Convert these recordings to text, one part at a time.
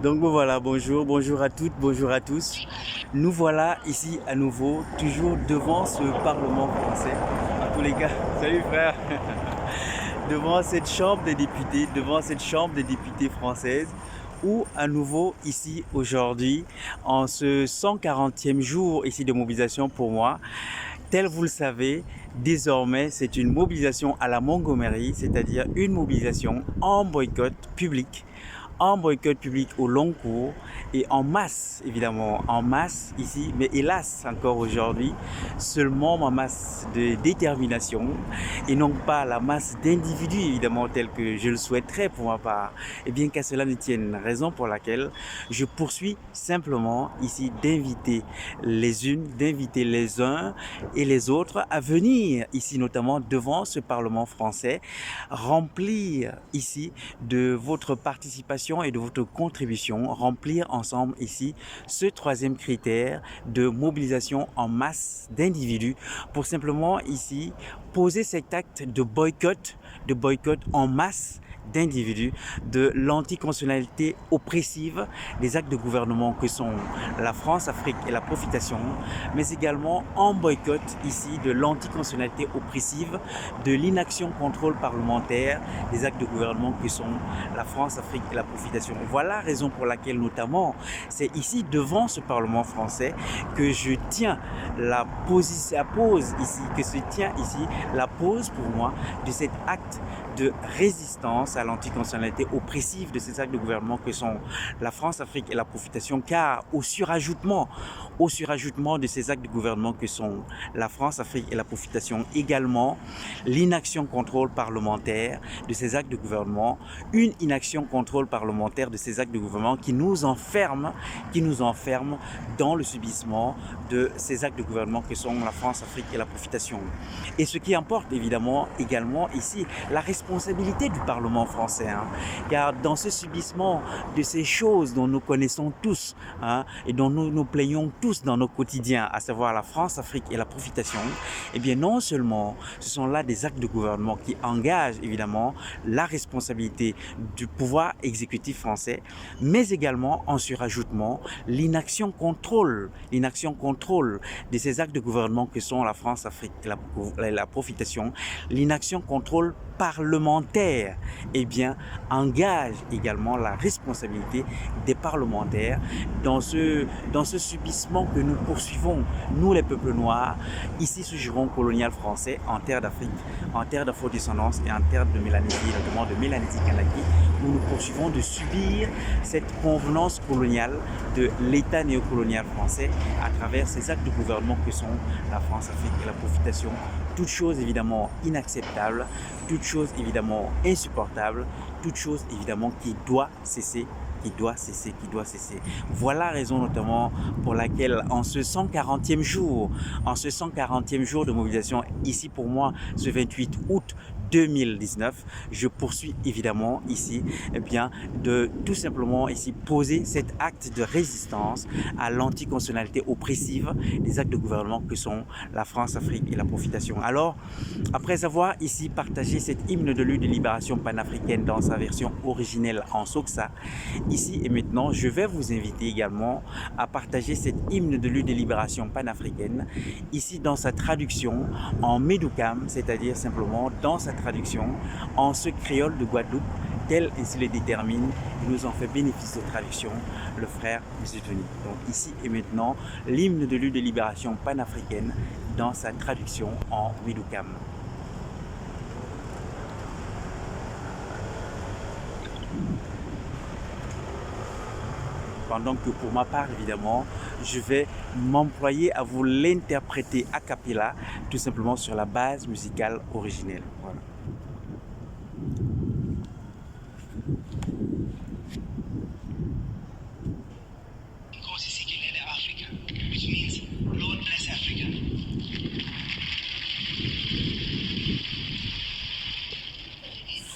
Donc bon, voilà, bonjour, bonjour à toutes, bonjour à tous. Nous voilà ici à nouveau, toujours devant ce Parlement français. En tous les cas, salut frère. Devant cette chambre des députés, devant cette chambre des députés française, où à nouveau ici aujourd'hui, en ce 140e jour ici de mobilisation pour moi, tel vous le savez, désormais c'est une mobilisation à la Montgomery, c'est-à-dire une mobilisation en boycott public au long cours et en masse, évidemment, en masse ici, mais hélas encore aujourd'hui, seulement ma masse de détermination et non pas la masse d'individus, évidemment, telle que je le souhaiterais pour ma part. Et bien qu'à cela ne tienne, raison pour laquelle je poursuis simplement ici d'inviter les unes, d'inviter les uns et les autres à venir ici, notamment devant ce Parlement français, remplir ici de votre participation et de votre contribution, remplir ensemble ici ce troisième critère de mobilisation en masse d'individus pour simplement ici poser cet acte de boycott en masse d'individus, de l'anticonstitutionnalité oppressive des actes de gouvernement que sont la France, Afrique et la profitation, mais également en boycott ici de l'anticonstitutionnalité oppressive, de l'inaction contrôle parlementaire des actes de gouvernement que sont la France, Afrique et la profitation. Voilà la raison pour laquelle notamment c'est ici devant ce Parlement français que je tiens la pose pour moi de cet acte de résistance à l'anticonstitutionnalité oppressive de ces actes de gouvernement que sont la France, Afrique et la profitation, car au surajoutement de ces actes de gouvernement que sont la France, Afrique et la profitation, également l'inaction contrôle parlementaire de ces actes de gouvernement, une inaction contrôle parlementaire de ces actes de gouvernement qui nous enferme dans le subissement de ces actes de gouvernement que sont la France, Afrique et la profitation. Et ce qui importe évidemment également ici, la responsabilité du Parlement français, car dans ce subissement de ces choses dont nous connaissons tous et dont nous nous plaignons tous dans nos quotidiens, à savoir la France, Afrique et la profitation, eh bien non seulement ce sont là des actes de gouvernement qui engagent évidemment la responsabilité du pouvoir exécutif français, mais également en surajoutement l'inaction contrôle de ces actes de gouvernement que sont la France, Afrique et la profitation, l'inaction contrôle parlementaire, eh bien, engage également la responsabilité des parlementaires dans ce subissement que nous poursuivons, nous les peuples noirs, ici sous giron colonial français, en terre d'Afrique, en terre d'afrodescendance et en terre de Mélanésie, notamment de Mélanésie-Kanaki, où nous poursuivons de subir cette convenance coloniale de l'État néocolonial français à travers ces actes de gouvernement que sont la France, Afrique et la profitation. Toute chose évidemment inacceptable, toute chose évidemment insupportable, toute chose évidemment qui doit cesser. Voilà la raison notamment pour laquelle en ce 140e jour de mobilisation, ici pour moi, ce 28 août 2019, je poursuis évidemment ici, de tout simplement ici poser cet acte de résistance à l'anticonstitutionnalité oppressive des actes de gouvernement que sont la France, Afrique et la profitation. Alors, après avoir ici partagé cet hymne de lutte de libération panafricaine dans sa version originelle en Xhosa, ici et maintenant, je vais vous inviter également à partager cet hymne de lutte de libération panafricaine ici dans sa traduction en Médoukam, c'est-à-dire simplement dans sa traduction en ce créole de Guadeloupe, tel ainsi le détermine et nous en fait bénéfice de traduction le frère M. Tony. Donc ici et maintenant, l'hymne de lutte de libération panafricaine dans sa traduction en Médoukam. Pendant que pour ma part, évidemment, je vais m'employer à vous l'interpréter a cappella, tout simplement sur la base musicale originelle. Voilà.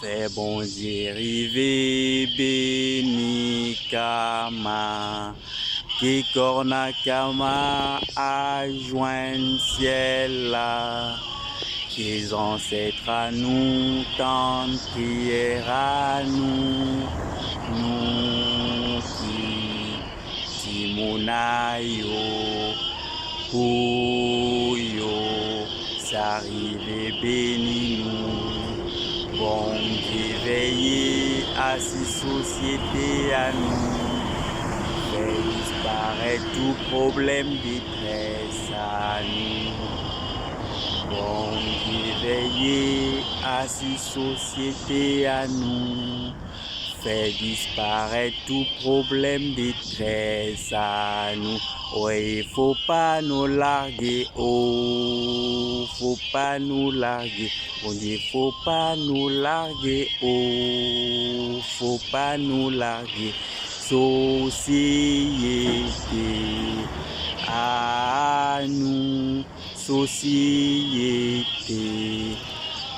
C'est bon Dieu rivé béni kama qui corna kama a joint ciel là qu'ils ancêtres à nous tant prière à nous nous qui timonayo Puyo s'arriver béni nous bon Dieu veiller à si société à nous fait disparaître tout problème détresse à nous bon Dieu veiller à si société à nous fait disparaître tout problème détresse à nous. Oui, faut pas nous larguer, oh, faut pas nous larguer. On dit faut pas nous larguer, oh, faut pas nous larguer. Société à nous, société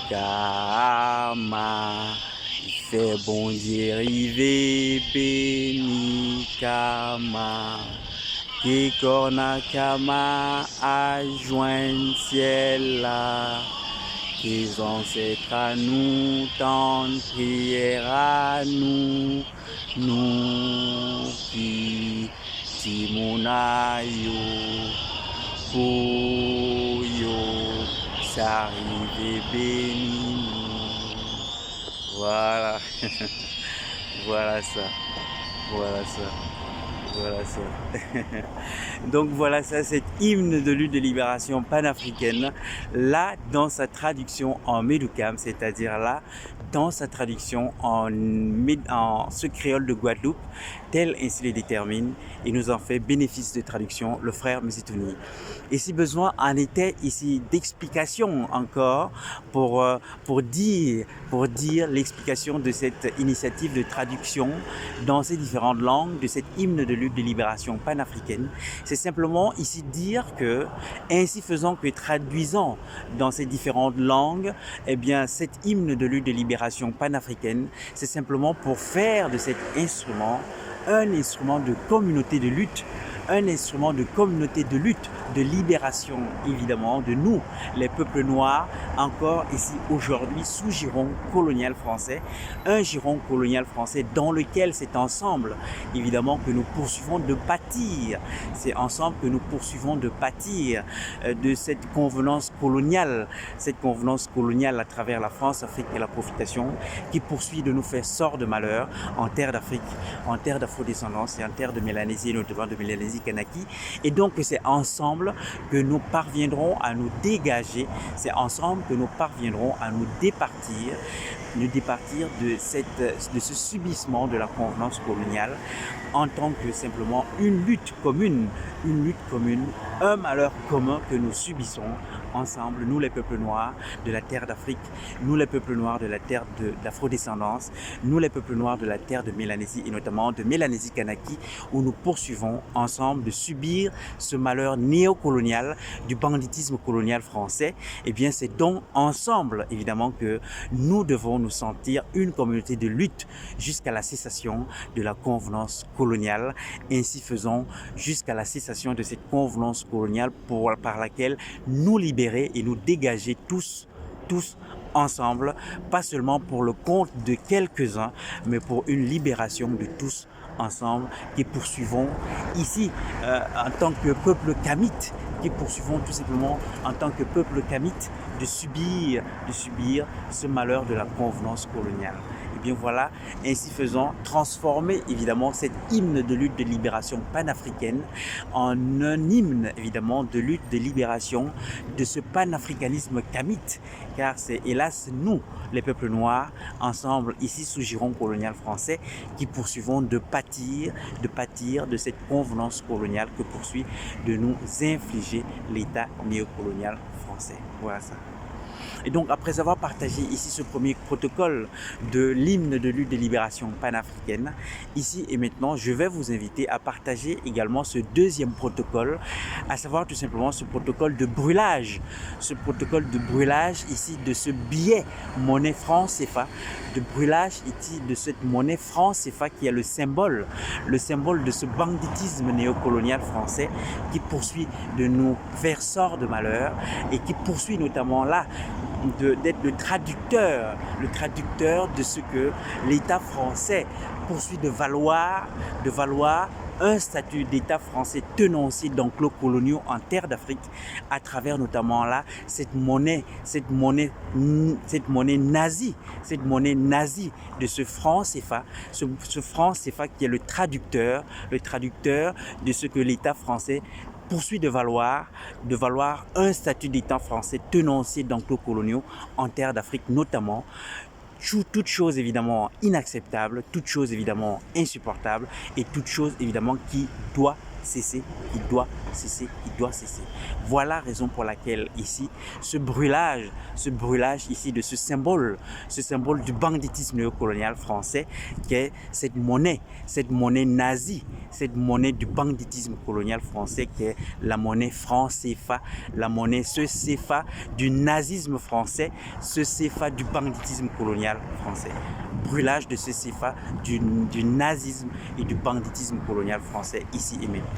Kama. Fait bon Dieu rivé béni Kama. Que corna Kama a joint ciel là. Que ancêtres à nous tendent prière à nous. Nous qui timonayo Puyo s'arriver béni. Voilà, voilà ça, voilà ça, voilà ça. Donc voilà ça, cet hymne de lutte de libération panafricaine, là dans sa traduction en Médoukam, c'est-à-dire là dans sa traduction en ce créole de Guadeloupe, tel ainsi le détermine, et nous en fait bénéfice de traduction le frère Mzitouni. Et si besoin en était ici d'explication encore pour dire l'explication de cette initiative de traduction dans ces différentes langues de cet hymne de lutte de libération panafricaine, c'est simplement ici dire que ainsi faisant que traduisant dans ces différentes langues, eh bien cet hymne de lutte de libération panafricaine, c'est simplement pour faire de cet instrument un instrument de communauté de lutte, un instrument de communauté de lutte, de libération évidemment de nous, les peuples noirs, encore ici aujourd'hui sous giron colonial français, un giron colonial français dans lequel c'est ensemble évidemment que nous poursuivons de bâtir, c'est ensemble que nous poursuivons de bâtir de cette convenance coloniale à travers la France, l'Afrique et la profitation qui poursuit de nous faire sort de malheur en terre d'Afrique, en terre d'afrodescendance et en terre de Mélanésie, notamment de Mélanésie Kanaki. Et donc c'est ensemble que nous parviendrons à nous dégager, c'est ensemble que nous parviendrons à nous départir de ce subissement de la convenance coloniale en tant que simplement une lutte commune, un malheur commun que nous subissons ensemble, nous les peuples noirs de la terre d'Afrique, nous les peuples noirs de la terre d'afrodescendance, nous les peuples noirs de la terre de Mélanésie et notamment de Mélanésie Kanaki, où nous poursuivons ensemble de subir ce malheur néocolonial du banditisme colonial français. Et bien c'est donc ensemble évidemment que nous devons nous sentir une communauté de lutte jusqu'à la cessation de la convenance coloniale, ainsi faisant jusqu'à la cessation de cette convenance coloniale par laquelle nous libérer et nous dégager tous ensemble, pas seulement pour le compte de quelques-uns, mais pour une libération de tous ensemble, qui poursuivons ici en tant que peuple kamite, qui poursuivons tout simplement en tant que peuple kamite de subir ce malheur de la convenance coloniale. Et bien voilà, ainsi faisant, transformer évidemment cet hymne de lutte de libération panafricaine en un hymne évidemment de lutte de libération de ce panafricanisme kamite, car c'est hélas nous, les peuples noirs, ensemble ici sous giron colonial français, qui poursuivons de pâtir de cette convenance coloniale que poursuit de nous infliger l'État néocolonial français. Voilà ça. Et donc, après avoir partagé ici ce premier protocole de l'hymne de lutte de libération panafricaine, ici et maintenant, je vais vous inviter à partager également ce deuxième protocole, à savoir tout simplement ce protocole de brûlage. Ce protocole de brûlage ici de ce billet monnaie franc CFA, de brûlage ici de cette monnaie franc CFA qui est le symbole de ce banditisme néocolonial français qui poursuit de nous faire sort de malheur et qui poursuit notamment là d'être le traducteur de ce que l'État français poursuit de valoir un statut d'État français tenancier d'enclos coloniaux en terre d'Afrique à travers notamment là cette monnaie nazie de ce franc CFA, ce franc CFA qui est le traducteur de ce que l'État français poursuit de valoir un statut d'État français tenancier d'enclos coloniaux en terre d'Afrique notamment. Toute chose évidemment inacceptable, toute chose évidemment insupportable et toute chose évidemment qui doit cesser. Voilà la raison pour laquelle ici, ce brûlage ici de ce symbole du banditisme néocolonial français qui est cette monnaie nazie, cette monnaie du banditisme colonial français qui est la monnaie franc CFA, ce CFA du nazisme français, ce CFA du banditisme colonial français. Brûlage de ce CFA du nazisme et du banditisme colonial français ici et maintenant.